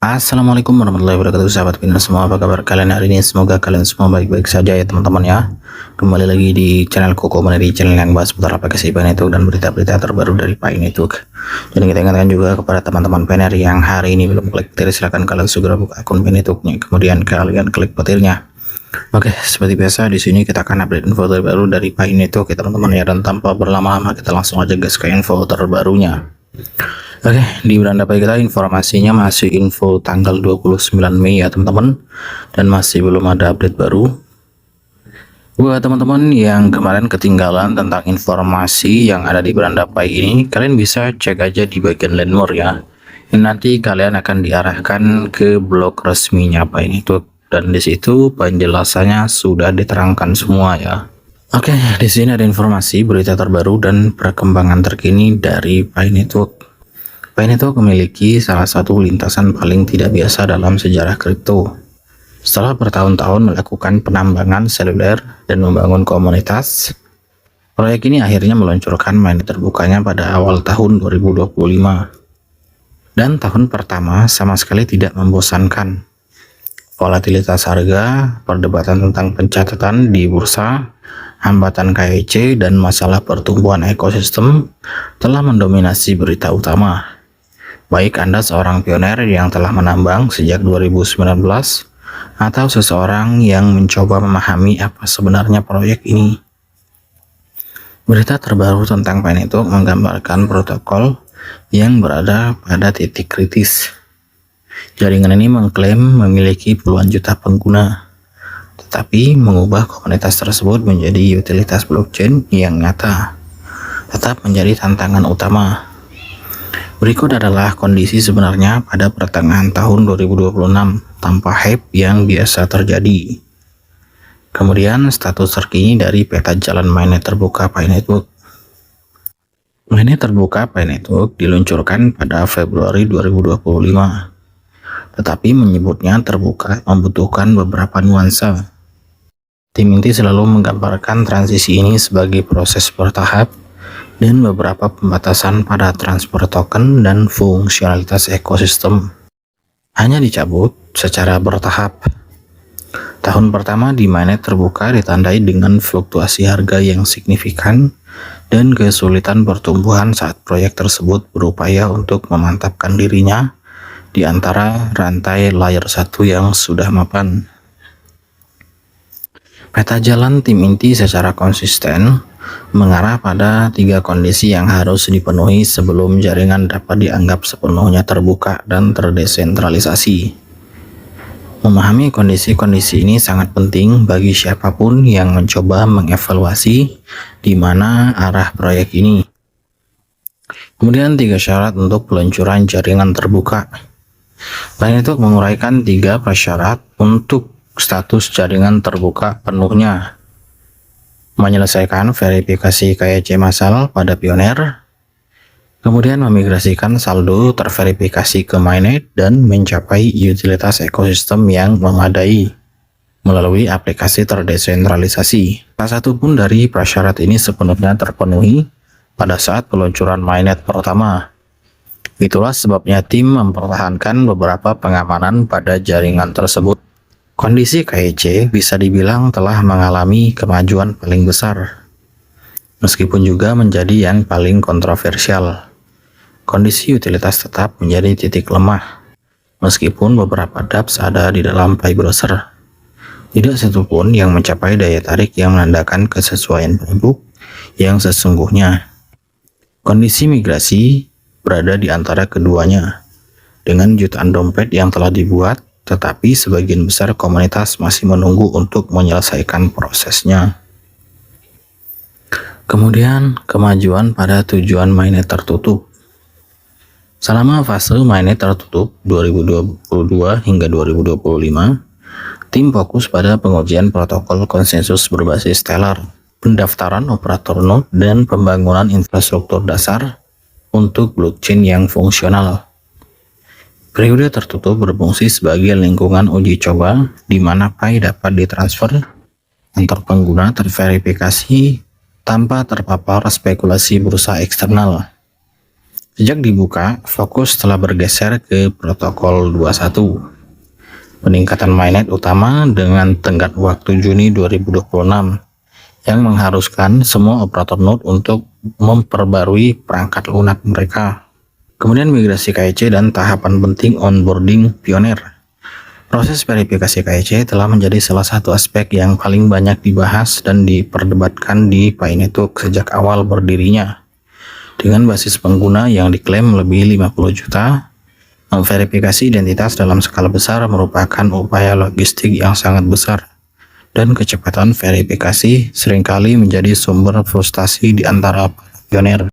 Assalamualaikum warahmatullahi wabarakatuh, sahabat Pinter semua. Apa kabar kalian hari ini? Semoga kalian semua baik-baik saja ya teman-teman ya. Kembali lagi di channel Koko di channel yang bahas seputar aplikasi Pi Network dan berita-berita terbaru dari Pi Network. Dan kita ingatkan juga kepada teman-teman Pioneer yang hari ini belum klik petir, silahkan kalian segera buka akun Pi Networknya, kemudian kalian klik petirnya. Oke, seperti biasa di sini kita akan update info terbaru dari Pi Network ya teman-teman ya, dan tanpa berlama-lama kita langsung aja gas ke info terbarunya. Oke, di beranda Pi kita informasinya masih info tanggal 29 Mei ya teman-teman, dan masih belum ada update baru. Buat teman-teman yang kemarin ketinggalan tentang informasi yang ada di beranda Pi ini, kalian bisa cek aja di bagian Learn More ya. Ini nanti kalian akan diarahkan ke blog resminya Pi Network, dan di situ penjelasannya sudah diterangkan semua ya. Oke, di sini ada informasi berita terbaru dan perkembangan terkini dari Pi Network. Pi Network memiliki salah satu lintasan paling tidak biasa dalam sejarah kripto. Setelah bertahun-tahun melakukan penambangan seluler dan membangun komunitas, proyek ini akhirnya meluncurkan mainnet terbukanya pada awal tahun 2025. Dan tahun pertama sama sekali tidak membosankan. Volatilitas harga, perdebatan tentang pencatatan di bursa, hambatan KYC, dan masalah pertumbuhan ekosistem telah mendominasi berita utama. Baik Anda seorang pioner yang telah menambang sejak 2019 atau seseorang yang mencoba memahami apa sebenarnya proyek ini. Berita terbaru tentang Pi Network menggambarkan protokol yang berada pada titik kritis. Jaringan ini mengklaim memiliki puluhan juta pengguna, tetapi mengubah komunitas tersebut menjadi utilitas blockchain yang nyata tetap menjadi tantangan utama. Berikut adalah kondisi sebenarnya pada pertengahan tahun 2026 tanpa hype yang biasa terjadi. Kemudian status terkini dari peta jalan mainnet terbuka Pi Network. Mainnet terbuka Pi Network diluncurkan pada Februari 2025. Tetapi menyebutnya terbuka membutuhkan beberapa nuansa. Tim inti selalu menggambarkan transisi ini sebagai proses bertahap dan beberapa pembatasan pada transfer token dan fungsionalitas ekosistem hanya dicabut secara bertahap. Tahun pertama di mainnet terbuka ditandai dengan fluktuasi harga yang signifikan dan kesulitan pertumbuhan saat proyek tersebut berupaya untuk memantapkan dirinya di antara rantai layer 1 yang sudah mapan. Peta jalan tim inti secara konsisten mengarah pada 3 kondisi yang harus dipenuhi sebelum jaringan dapat dianggap sepenuhnya terbuka dan terdesentralisasi. Memahami kondisi-kondisi ini sangat penting bagi siapapun yang mencoba mengevaluasi di mana arah proyek ini. Kemudian 3 syarat untuk peluncuran jaringan terbuka. Pi Network menguraikan 3 prasyarat untuk status jaringan terbuka penuhnya. Menyelesaikan verifikasi KYC massal pada pioner, kemudian memigrasikan saldo terverifikasi ke mainnet dan mencapai utilitas ekosistem yang memadai melalui aplikasi terdesentralisasi. Salah satu pun dari prasyarat ini sepenuhnya terpenuhi pada saat peluncuran mainnet pertama. Itulah sebabnya tim mempertahankan beberapa pengamanan pada jaringan tersebut. Kondisi KYC bisa dibilang telah mengalami kemajuan paling besar, meskipun juga menjadi yang paling kontroversial. Kondisi utilitas tetap menjadi titik lemah, meskipun beberapa dApps ada di dalam Pi Browser. Tidak satupun yang mencapai daya tarik yang menandakan kesesuaian playbook yang sesungguhnya. Kondisi migrasi berada di antara keduanya, dengan jutaan dompet yang telah dibuat, tetapi sebagian besar komunitas masih menunggu untuk menyelesaikan prosesnya. Kemudian, kemajuan pada tujuan mainnet tertutup. Selama fase mainnet tertutup 2022 hingga 2025, tim fokus pada pengujian protokol konsensus berbasis Stellar, pendaftaran operator node, dan pembangunan infrastruktur dasar untuk blockchain yang fungsional. Periode tertutup berfungsi sebagai lingkungan uji coba di mana Pi dapat ditransfer antar pengguna terverifikasi tanpa terpapar spekulasi bursa eksternal. Sejak dibuka, fokus telah bergeser ke protokol 21. Peningkatan mainnet utama dengan tenggat waktu Juni 2026 yang mengharuskan semua operator Node untuk memperbarui perangkat lunak mereka. Kemudian migrasi KIC dan tahapan penting onboarding pioner. Proses verifikasi KIC telah menjadi salah satu aspek yang paling banyak dibahas dan diperdebatkan di Pi Network sejak awal berdirinya. Dengan basis pengguna yang diklaim lebih 50 juta, memverifikasi identitas dalam skala besar merupakan upaya logistik yang sangat besar, dan kecepatan verifikasi seringkali menjadi sumber frustasi di antara pioner.